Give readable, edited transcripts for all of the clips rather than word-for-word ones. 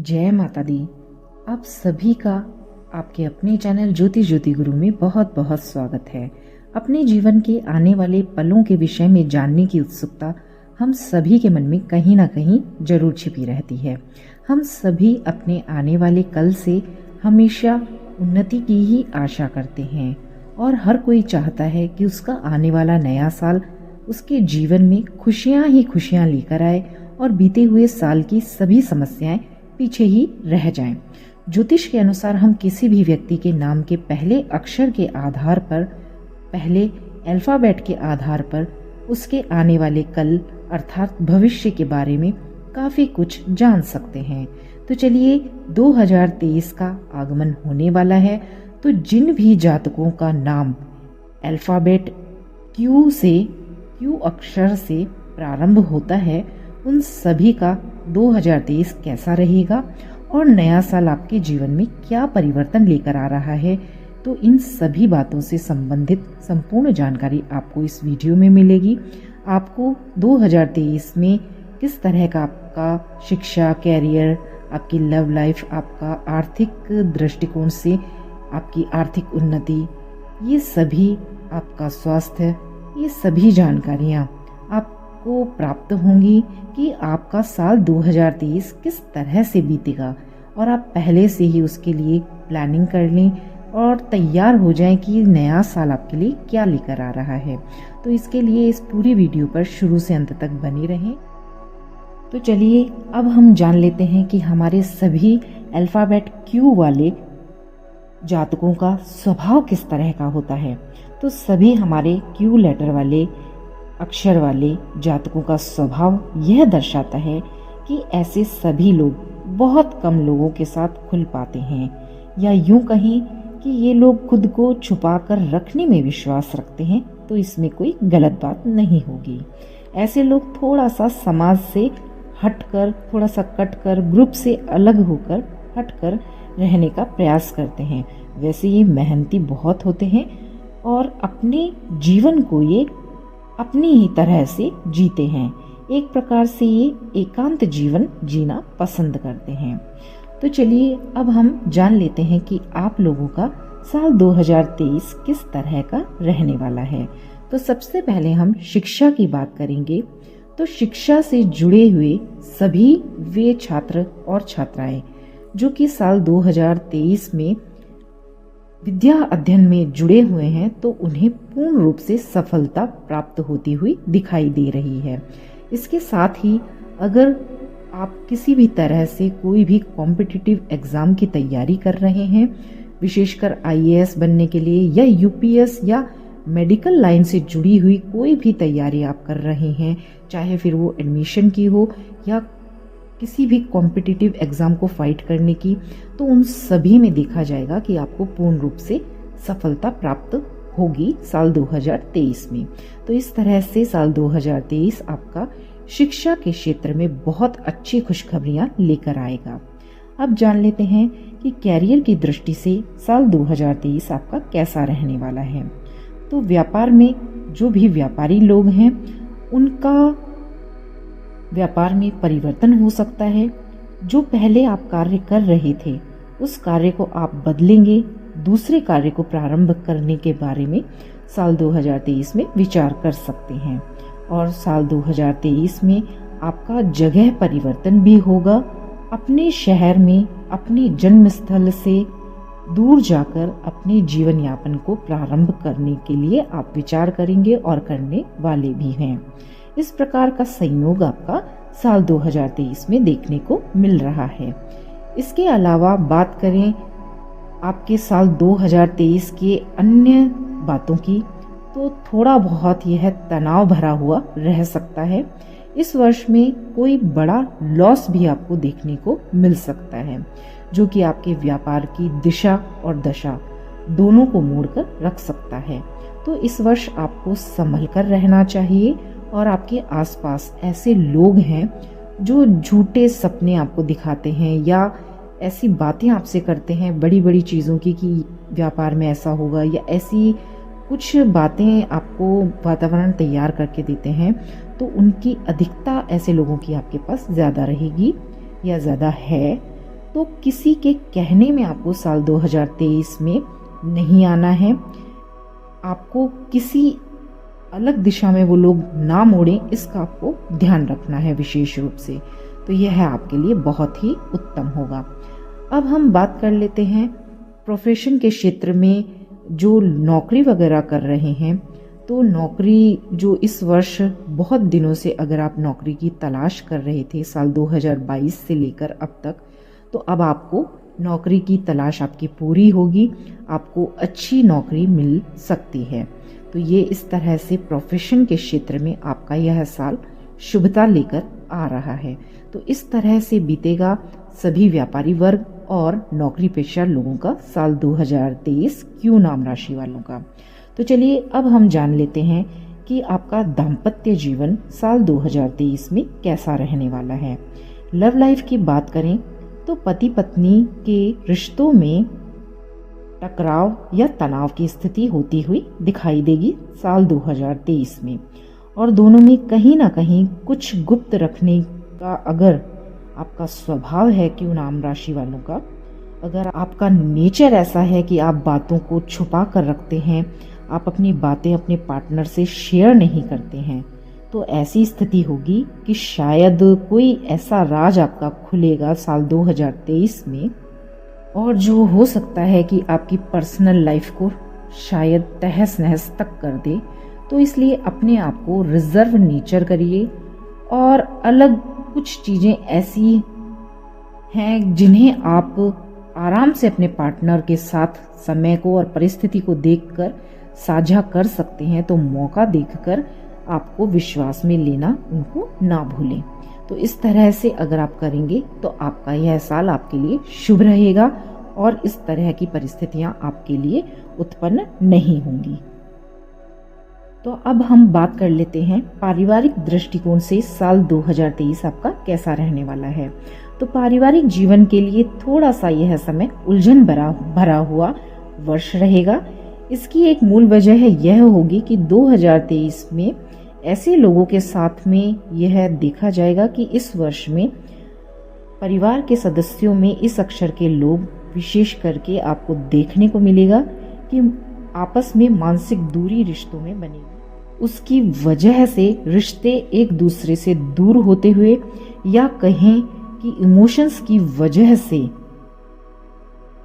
जय माता दी। आप सभी का आपके अपने चैनल ज्योति ज्योति गुरु में बहुत बहुत स्वागत है। अपने जीवन के आने वाले पलों के विषय में जानने की उत्सुकता हम सभी के मन में कहीं ना कहीं जरूर छिपी रहती है। हम सभी अपने आने वाले कल से हमेशा उन्नति की ही आशा करते हैं और हर कोई चाहता है कि उसका आने वाला नया साल उसके जीवन में खुशियां ही खुशियां लेकर आए और बीते हुए साल की सभी समस्याएं पीछे ही रह जाएं। ज्योतिष के अनुसार हम किसी भी व्यक्ति के नाम के पहले अक्षर के आधार पर, पहले अल्फाबेट के आधार पर उसके आने वाले कल अर्थात भविष्य के बारे में काफी कुछ जान सकते हैं। तो चलिए 2023 का आगमन होने वाला है, तो जिन भी जातकों का नाम अल्फाबेट क्यू अक्षर से प्रारंभ होता है उन सभी का 2023 कैसा रहेगा और नया साल आपके जीवन में क्या परिवर्तन लेकर आ रहा है, तो इन सभी बातों से संबंधित संपूर्ण जानकारी आपको इस वीडियो में मिलेगी। आपको 2023 में किस तरह का आपका शिक्षा, कैरियर, आपकी लव लाइफ, आपका आर्थिक दृष्टिकोण से आपकी आर्थिक उन्नति, ये सभी, आपका स्वास्थ्य, ये सभी जानकारियाँ आपको प्राप्त होंगी कि आपका साल 2023 किस तरह से बीतेगा और आप पहले से ही उसके लिए प्लानिंग कर लें और तैयार हो जाएं कि नया साल आपके लिए क्या लेकर आ रहा है। तो इसके लिए इस पूरी वीडियो पर शुरू से अंत तक बने रहें। तो चलिए अब हम जान लेते हैं कि हमारे सभी अल्फाबेट क्यू वाले जातकों का स्वभाव किस तरह का होता है। तो सभी हमारे क्यू लेटर वाले अक्षर वाले जातकों का स्वभाव यह दर्शाता है कि ऐसे सभी लोग बहुत कम लोगों के साथ खुल पाते हैं, या यूं कहें कि ये लोग खुद को छुपा कर रखने में विश्वास रखते हैं, तो इसमें कोई गलत बात नहीं होगी। ऐसे लोग थोड़ा सा समाज से हटकर, थोड़ा सा कटकर, ग्रुप से अलग होकर हटकर रहने का प्रयास करते हैं। वैसे ये मेहनती बहुत होते हैं और अपने जीवन को ये अपनी ही तरह से जीते हैं। एक प्रकार से ये एकांत जीवन जीना पसंद करते हैं। तो चलिए अब हम जान लेते हैं कि आप लोगों का साल 2023 किस तरह का रहने वाला है। तो सबसे पहले हम शिक्षा की बात करेंगे। तो शिक्षा से जुड़े हुए सभी वे छात्र और छात्राएं जो कि साल 2023 में विद्या अध्ययन में जुड़े हुए हैं, तो उन्हें पूर्ण रूप से सफलता प्राप्त होती हुई दिखाई दे रही है। इसके साथ ही अगर आप किसी भी तरह से कोई भी कॉम्पिटिटिव एग्जाम की तैयारी कर रहे हैं, विशेषकर आईएएस बनने के लिए या यूपीएस या मेडिकल लाइन से जुड़ी हुई कोई भी तैयारी आप कर रहे हैं, चाहे फिर वो एडमिशन की हो या किसी भी कॉम्पिटिटिव एग्जाम को फाइट करने की, तो उन सभी में देखा जाएगा कि आपको पूर्ण रूप से सफलता प्राप्त होगी साल 2023 में। तो इस तरह से साल 2023 आपका शिक्षा के क्षेत्र में बहुत अच्छी खुशखबरियां लेकर आएगा। अब जान लेते हैं कि कैरियर की दृष्टि से साल 2023 आपका कैसा रहने वाला है। तो व्यापार में जो भी व्यापारी लोग हैं उनका व्यापार में परिवर्तन हो सकता है। जो पहले आप कार्य कर रहे थे उस कार्य को आप बदलेंगे, दूसरे कार्य को प्रारंभ करने के बारे में साल 2023 में विचार कर सकते हैं। और साल 2023 में आपका जगह परिवर्तन भी होगा। अपने शहर में, अपने जन्म स्थल से दूर जाकर अपने जीवन यापन को प्रारंभ करने के लिए आप विचार करेंगे और करने वाले भी हैं। इस प्रकार का संयोग आपका साल 2023 में देखने को मिल रहा है। इसके अलावा बात करें आपके साल 2023 के अन्य बातों की, तो थोड़ा बहुत यह तनाव भरा हुआ रह सकता है। इस वर्ष में कोई बड़ा लॉस भी आपको देखने को मिल सकता है, जो कि आपके व्यापार की दिशा और दशा दोनों को मोड़कर रख सकता है। तो इस वर्ष आपको संभल कर रहना चाहिए। और आपके आसपास ऐसे लोग हैं जो झूठे सपने आपको दिखाते हैं या ऐसी बातें आपसे करते हैं बड़ी बड़ी चीज़ों की कि व्यापार में ऐसा होगा, या ऐसी कुछ बातें आपको वातावरण तैयार करके देते हैं, तो उनकी अधिकता ऐसे लोगों की आपके पास ज़्यादा रहेगी या ज़्यादा है। तो किसी के कहने में आपको साल 2023 में नहीं आना है। आपको किसी अलग दिशा में वो लोग ना मोड़ें, इसका आपको ध्यान रखना है विशेष रूप से। तो यह आपके लिए बहुत ही उत्तम होगा। अब हम बात कर लेते हैं प्रोफेशन के क्षेत्र में जो नौकरी वगैरह कर रहे हैं। तो नौकरी जो इस वर्ष बहुत दिनों से अगर आप नौकरी की तलाश कर रहे थे साल 2022 से लेकर अब तक, तो अब आपको नौकरी की तलाश आपकी पूरी होगी, आपको अच्छी नौकरी मिल सकती है। तो ये इस तरह से प्रोफेशन के क्षेत्र में आपका यह साल शुभता लेकर आ रहा है। तो इस तरह से बीतेगा सभी व्यापारी वर्ग और नौकरी पेशा लोगों का साल 2023 क्यों नाम राशि वालों का। तो चलिए अब हम जान लेते हैं कि आपका दाम्पत्य जीवन साल 2023 में कैसा रहने वाला है। लव लाइफ की बात करें तो पति पत्नी के रिश्तों में टकराव या तनाव की स्थिति होती हुई दिखाई देगी साल 2023 में, और दोनों में कहीं ना कहीं कुछ गुप्त रखने का अगर आपका स्वभाव है क्यों नाम राशि वालों का, अगर आपका नेचर ऐसा है कि आप बातों को छुपा कर रखते हैं, आप अपनी बातें अपने पार्टनर से शेयर नहीं करते हैं, तो ऐसी स्थिति होगी कि शायद कोई ऐसा राज आपका खुलेगा साल 2023 में, और जो हो सकता है कि आपकी पर्सनल लाइफ को शायद तहस नहस तक कर दे। तो इसलिए अपने आप को रिजर्व नेचर करिए, और अलग कुछ चीज़ें ऐसी हैं जिन्हें आप आराम से अपने पार्टनर के साथ समय को और परिस्थिति को देखकर साझा कर सकते हैं। तो मौका देखकर आपको विश्वास में लेना उनको ना भूलें। तो इस तरह से अगर आप करेंगे तो आपका यह साल आपके लिए शुभ रहेगा और इस तरह की परिस्थितियां आपके लिए उत्पन्न नहीं होंगी। तो अब हम बात कर लेते हैं पारिवारिक दृष्टिकोण से साल 2023 आपका कैसा रहने वाला है। तो पारिवारिक जीवन के लिए थोड़ा सा यह समय उलझन भरा हुआ वर्ष रहेगा। इसकी एक मूल वजह यह होगी कि 2023 में ऐसे लोगों के साथ में यह देखा जाएगा कि इस वर्ष में परिवार के सदस्यों में इस अक्षर के लोग विशेष करके आपको देखने को मिलेगा कि आपस में मानसिक दूरी रिश्तों में बनेगी। उसकी वजह से रिश्ते एक दूसरे से दूर होते हुए, या कहें कि इमोशंस की वजह से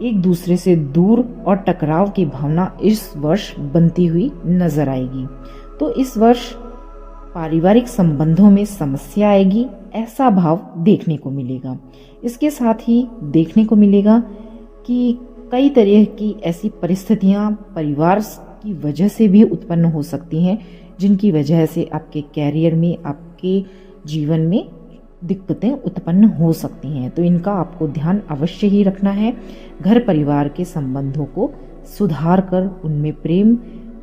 एक दूसरे से दूर और टकराव की भावना इस वर्ष बनती हुई नजर आएगी। तो इस वर्ष पारिवारिक संबंधों में समस्या आएगी, ऐसा भाव देखने को मिलेगा। इसके साथ ही देखने को मिलेगा कि कई तरह की ऐसी परिस्थितियां परिवार की वजह से भी उत्पन्न हो सकती हैं, जिनकी वजह से आपके कैरियर में, आपके जीवन में दिक्कतें उत्पन्न हो सकती हैं। तो इनका आपको ध्यान अवश्य ही रखना है। घर परिवार के संबंधों को सुधार कर उनमें प्रेम,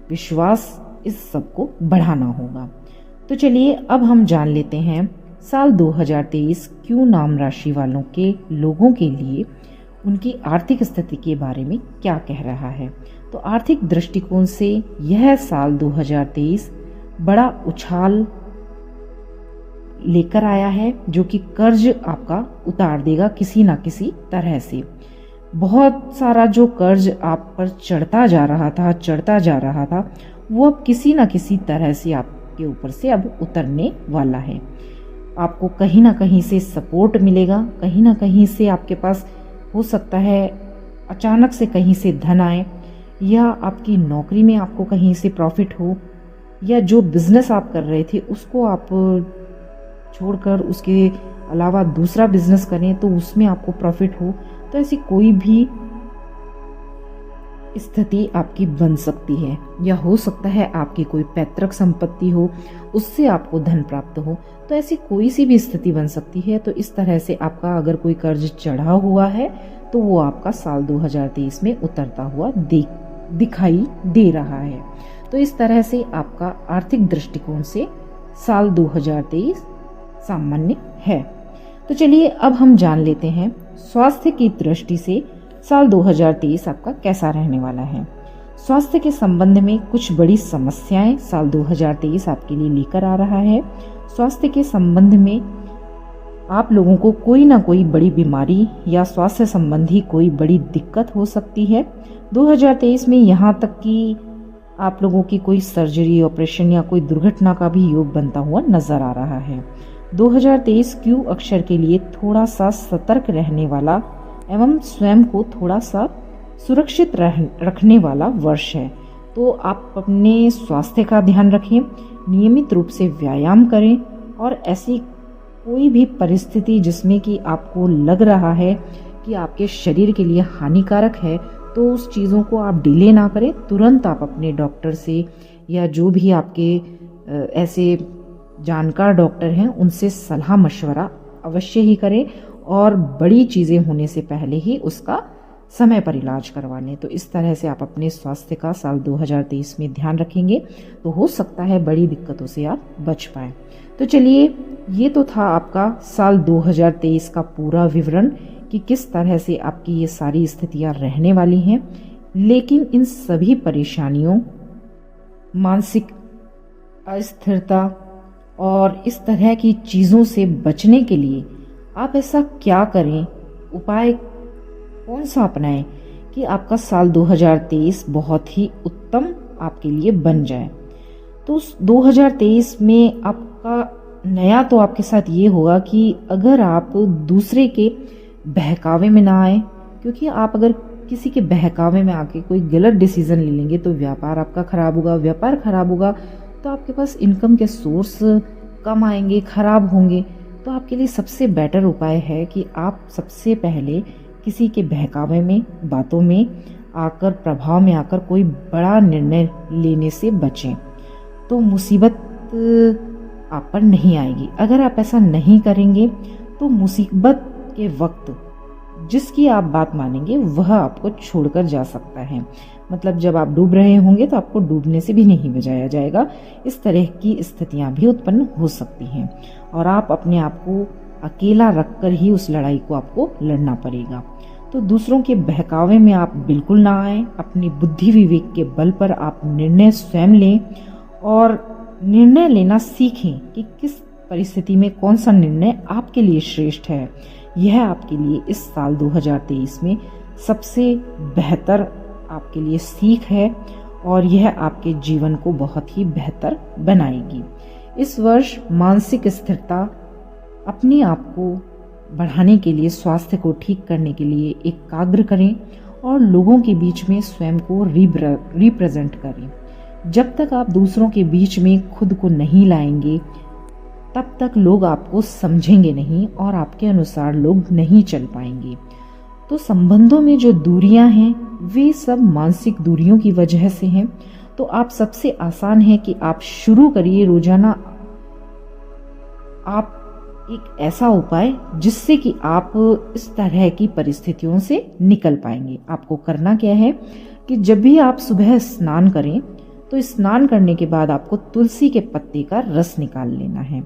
विश्वास, इस सब को बढ़ाना होगा। तो चलिए अब हम जान लेते हैं साल 2023 क्यों नाम राशि वालों के लोगों के लिए उनकी आर्थिक स्थिति के बारे में क्या कह रहा है। तो आर्थिक दृष्टिकोण से यह साल 2023 बड़ा उछाल लेकर आया है, जो कि कर्ज आपका उतार देगा किसी ना किसी तरह से। बहुत सारा जो कर्ज आप पर चढ़ता जा रहा था, वो अब किसी ना किसी तरह से आपके ऊपर से अब उतरने वाला है। आपको कहीं ना कहीं से सपोर्ट मिलेगा, कहीं ना कहीं से आपके पास हो सकता है अचानक से कहीं से धन आए, या आपकी नौकरी में आपको कहीं से प्रॉफिट हो, या जो बिजनेस आप कर रहे थे उसको आप छोड़कर उसके अलावा दूसरा बिजनेस करें तो उसमें आपको प्रॉफिट हो। तो ऐसी कोई भी स्थिति आपकी बन सकती है, या हो सकता है आपकी कोई पैतृक संपत्ति हो, उससे आपको धन प्राप्त हो। तो ऐसी कोई सी भी स्थिति बन सकती है। तो इस तरह से आपका अगर कोई कर्ज चढ़ा हुआ है तो वो आपका साल 2023 में उतरता हुआ दिखाई दे रहा है। तो इस तरह से आपका आर्थिक दृष्टिकोण से साल 2023 सामान्य है। तो चलिए अब हम जान लेते हैं स्वास्थ्य की दृष्टि से साल 2023 आपका कैसा रहने वाला है। स्वास्थ्य के संबंध में कुछ बड़ी समस्याएं साल 2023 आपके लिए लेकर आ रहा है। स्वास्थ्य के संबंध में आप लोगों को कोई ना कोई बड़ी बीमारी या स्वास्थ्य संबंधी कोई बड़ी दिक्कत हो सकती है। 2023 में यहाँ तक कि आप लोगों की कोई सर्जरी, ऑपरेशन या कोई दुर्घटना का भी योग बनता हुआ नजर आ रहा है। 2023 क्यू अक्षर के लिए थोड़ा सा सतर्क रहने वाला एवं स्वयं को थोड़ा सा सुरक्षित रखने वाला वर्ष है। तो आप अपने स्वास्थ्य का ध्यान रखें, नियमित रूप से व्यायाम करें और ऐसी कोई भी परिस्थिति जिसमें कि आपको लग रहा है कि आपके शरीर के लिए हानिकारक है, तो उस चीज़ों को आप डिले ना करें। तुरंत आप अपने डॉक्टर से या जो भी आपके ऐसे जानकार डॉक्टर हैं उनसे सलाह मशवरा अवश्य ही करें और बड़ी चीज़ें होने से पहले ही उसका समय पर इलाज करवा लें। तो इस तरह से आप अपने स्वास्थ्य का साल 2023 में ध्यान रखेंगे तो हो सकता है बड़ी दिक्कतों से आप बच पाएं। तो चलिए, ये तो था आपका साल 2023 का पूरा विवरण कि किस तरह से आपकी ये सारी स्थितियां रहने वाली हैं। लेकिन इन सभी परेशानियों, मानसिक अस्थिरता और इस तरह की चीज़ों से बचने के लिए आप ऐसा क्या करें, उपाय कौन सा अपनाएं कि आपका साल 2023 बहुत ही उत्तम आपके लिए बन जाए। तो 2023 में आपका नया तो आपके साथ ये होगा कि अगर आप दूसरे के बहकावे में ना आए, क्योंकि आप अगर किसी के बहकावे में आके कोई गलत डिसीजन ले लेंगे तो व्यापार आपका खराब होगा। व्यापार खराब होगा तो आपके पास इनकम के सोर्स कम आएंगे, खराब होंगे। तो आपके लिए सबसे बेटर उपाय है कि आप सबसे पहले किसी के बहकावे में, बातों में आकर, प्रभाव में आकर कोई बड़ा निर्णय लेने से बचें, तो मुसीबत आप पर नहीं आएगी। अगर आप ऐसा नहीं करेंगे तो मुसीबत के वक्त जिसकी आप बात मानेंगे वह आपको छोड़कर जा सकता है। मतलब जब आप डूब रहे होंगे तो आपको डूबने से भी नहीं बचाया जाएगा। इस तरह की स्थितियां भी उत्पन्न हो सकती हैं और आप अपने आप को अकेला रखकर ही उस लड़ाई को आपको लड़ना पड़ेगा। तो दूसरों के बहकावे में आप बिल्कुल ना आए। अपनी बुद्धि विवेक के बल पर आप निर्णय स्वयं लें और निर्णय लेना सीखें कि किस परिस्थिति में कौन सा निर्णय आपके लिए श्रेष्ठ है। यह आपके लिए इस साल 2023 में सबसे बेहतर आपके लिए सीख है और यह आपके जीवन को बहुत ही बेहतर बनाएगी। इस वर्ष मानसिक स्थिरता, अपने आप को बढ़ाने के लिए, स्वास्थ्य को ठीक करने के लिए एकाग्र करें और लोगों के बीच में स्वयं को रिप्रेजेंट करें। जब तक आप दूसरों के बीच में खुद को नहीं लाएंगे तब तक लोग आपको समझेंगे नहीं और आपके अनुसार लोग नहीं चल पाएंगे। तो संबंधों में जो दूरियां हैं वे सब मानसिक दूरियों की वजह से हैं। तो आप सबसे आसान है कि आप शुरू करिए रोजाना आप एक ऐसा उपाय जिससे कि आप इस तरह की परिस्थितियों से निकल पाएंगे। आपको करना क्या है कि जब भी आप सुबह स्नान करें तो स्नान करने के बाद आपको तुलसी के पत्ते का रस निकाल लेना है।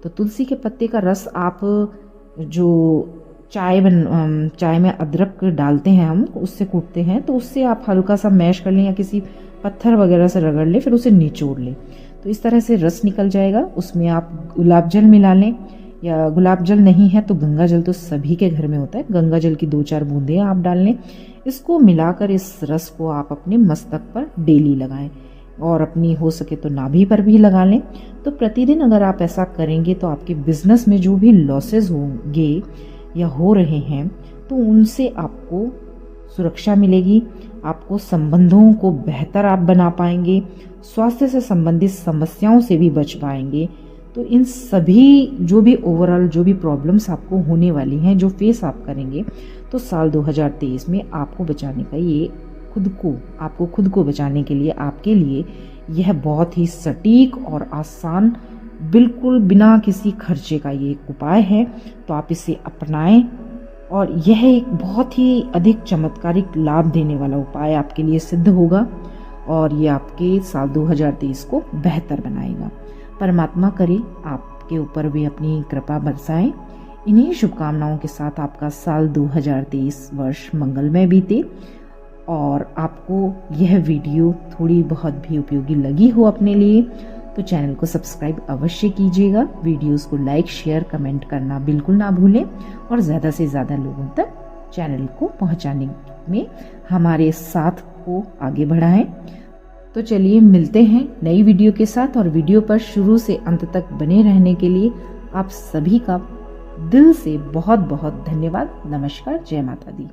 तो तुलसी के पत्ते का रस आप जो चाय में अदरक डालते हैं, हम उससे कूटते हैं, तो उससे आप हल्का सा मैश कर लें या किसी पत्थर वगैरह से रगड़ लें, फिर उसे निचोड़ लें। तो इस तरह से रस निकल जाएगा। उसमें आप गुलाब जल मिला लें, या गुलाब जल नहीं है तो गंगा जल तो सभी के घर में होता है, गंगा जल की 2-4 बूंदे आप डाल लें। इसको मिलाकर इस रस को आप अपने मस्तक पर डेली लगाएं और अपनी हो सके तो नाभि पर भी लगा लें। तो प्रतिदिन अगर आप ऐसा करेंगे तो आपके बिजनेस में जो भी लॉसेस होंगे या हो रहे हैं तो उनसे आपको सुरक्षा मिलेगी। आपको संबंधों को बेहतर आप बना पाएंगे, स्वास्थ्य से संबंधित समस्याओं से भी बच पाएंगे। तो इन सभी जो भी ओवरऑल जो भी प्रॉब्लम्स आपको होने वाली हैं, जो फेस आप करेंगे, तो साल 2023 में आपको बचाने का ये आपको खुद को बचाने के लिए आपके लिए यह बहुत ही सटीक और आसान, बिल्कुल बिना किसी खर्चे का ये एक उपाय है। तो आप इसे अपनाएं और यह एक बहुत ही अधिक चमत्कारिक लाभ देने वाला उपाय आपके लिए सिद्ध होगा और ये आपके साल 2023 को बेहतर बनाएगा। परमात्मा करे आपके ऊपर भी अपनी कृपा बरसाएं। इन्हीं शुभकामनाओं के साथ आपका साल 2023 वर्ष मंगलमय बीते और आपको यह वीडियो थोड़ी बहुत भी उपयोगी लगी हो अपने लिए तो चैनल को सब्सक्राइब अवश्य कीजिएगा। वीडियोस को लाइक, शेयर, कमेंट करना बिल्कुल ना भूलें और ज़्यादा से ज़्यादा लोगों तक चैनल को पहुंचाने में हमारे साथ को आगे बढ़ाएं। तो चलिए मिलते हैं नई वीडियो के साथ, और वीडियो पर शुरू से अंत तक बने रहने के लिए आप सभी का दिल से बहुत बहुत धन्यवाद। नमस्कार, जय माता दी।